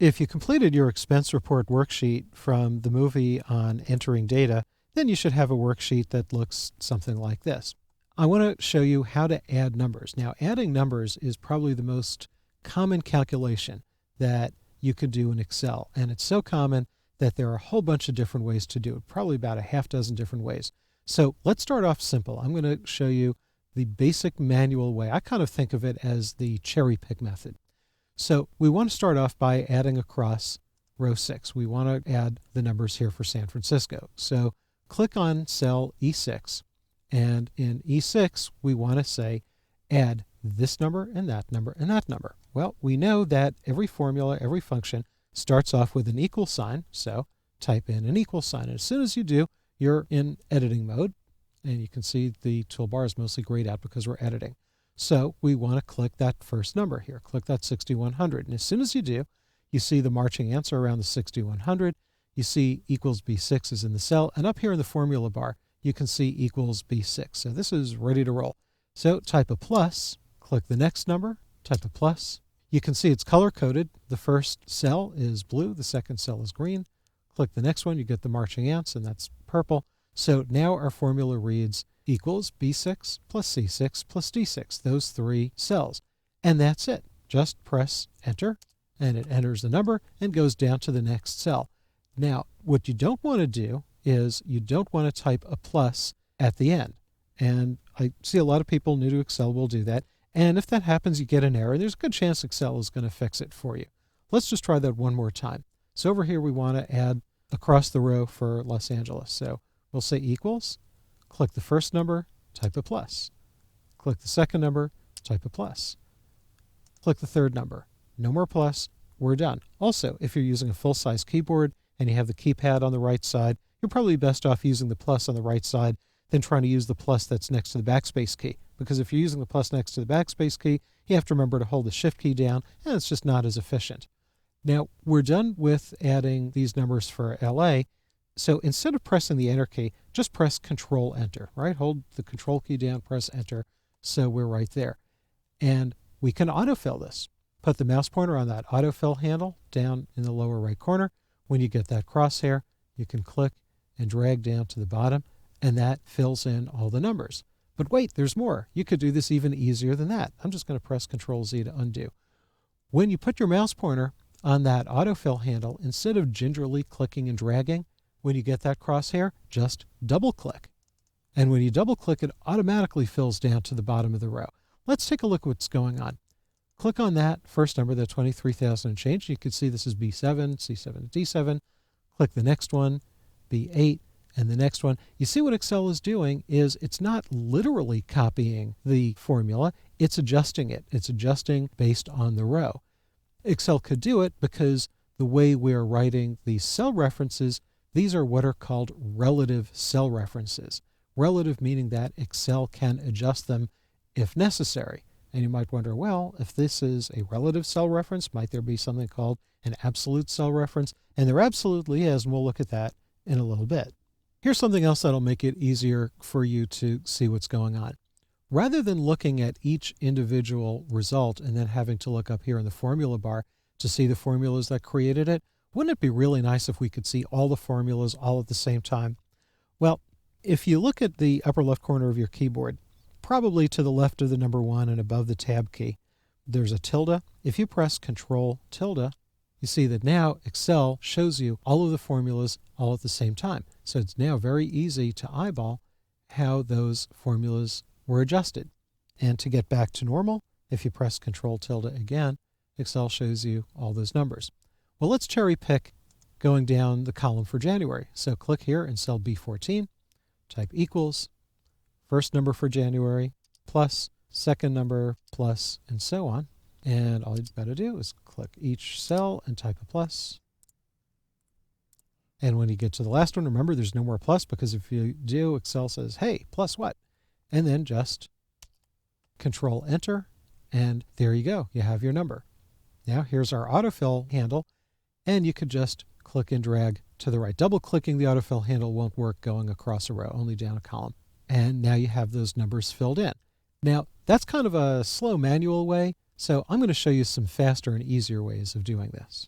If you completed your expense report worksheet from the movie on entering data, then you should have a worksheet that looks something like this. I want to show you how to add numbers. Now, adding numbers is probably the most common calculation that you could do in Excel, and it's so common that there are a whole bunch of different ways to do it, probably about a half dozen different ways. So let's start off simple. I'm going to show you the basic manual way. I kind of think of it as the cherry pick method. So we want to start off by adding across row 6. We want to add the numbers here for San Francisco. So click on cell E6, and in E6 we want to say add this number and that number and that number. Well, we know that every formula, every function starts off with an equal sign, so type in an equal sign. And as soon as you do, you're in editing mode, and you can see the toolbar is mostly grayed out because we're editing. So we want to click that first number here. Click that 6100. And as soon as you do, you see the marching answer around the 6100. You see equals B6 is in the cell. And up here in the formula bar, you can see equals B6. So this is ready to roll. So type a plus, click the next number, type a plus. You can see it's color-coded. The first cell is blue. The second cell is green. Click the next one. You get the marching ants, and that's purple. So now our formula reads equals B6 plus C6 plus D6, those three cells. And that's it. Just press enter, and it enters the number and goes down to the next cell. Now, what you don't want to do is you don't want to type a plus at the end. And I see a lot of people new to Excel will do that. And if that happens, you get an error. There's a good chance Excel is going to fix it for you. Let's just try that one more time. So over here, we want to add across the row for Los Angeles. So we'll say equals. Click the first number, type a plus. Click the second number, type a plus. Click the third number. No more plus. We're done. Also, if you're using a full-size keyboard and you have the keypad on the right side, you're probably best off using the plus on the right side than trying to use the plus that's next to the backspace key. Because if you're using the plus next to the backspace key, you have to remember to hold the shift key down, and it's just not as efficient. Now, we're done with adding these numbers for LA. So instead of pressing the enter key, just press Control Enter, right? Hold the Control key down, press enter, so we're right there. And we can autofill this. Put the mouse pointer on that autofill handle down in the lower right corner. When you get that crosshair, you can click and drag down to the bottom, and that fills in all the numbers. But wait, there's more. You could do this even easier than that. I'm just going to press Control Z to undo. When you put your mouse pointer on that autofill handle, instead of gingerly clicking and dragging, when you get that crosshair, just double click. And when you double click, it automatically fills down to the bottom of the row. Let's take a look at what's going on. Click on that first number, the 23,000 and change. You can see this is B7, C7, D7. Click the next one, B8, and the next one. You see what Excel is doing is it's not literally copying the formula, it's adjusting it. It's adjusting based on the row. Excel could do it because the way we're writing these cell references, these are what are called relative cell references. Relative meaning that Excel can adjust them if necessary. And you might wonder, well, if this is a relative cell reference, might there be something called an absolute cell reference? And there absolutely is, and we'll look at that in a little bit. Here's something else that'll make it easier for you to see what's going on. Rather than looking at each individual result and then having to look up here in the formula bar to see the formulas that created it, wouldn't it be really nice if we could see all the formulas all at the same time? Well, if you look at the upper left corner of your keyboard, probably to the left of the number 1 and above the tab key, there's a tilde. If you press Control tilde, you see that now Excel shows you all of the formulas all at the same time. So it's now very easy to eyeball how those formulas were adjusted. And to get back to normal, if you press Control tilde again, Excel shows you all those numbers. Well, let's cherry pick going down the column for January. So click here in cell B14, type equals, first number for January, plus, second number, plus, and so on. And all you've got to do is click each cell and type a plus. And when you get to the last one, remember there's no more plus, because if you do, Excel says, hey, plus what? And then just Control Enter, and there you go. You have your number. Now here's our autofill handle, and you could just click and drag to the right. Double clicking the autofill handle won't work going across a row, only down a column. And now you have those numbers filled in. Now that's kind of a slow manual way, so I'm going to show you some faster and easier ways of doing this.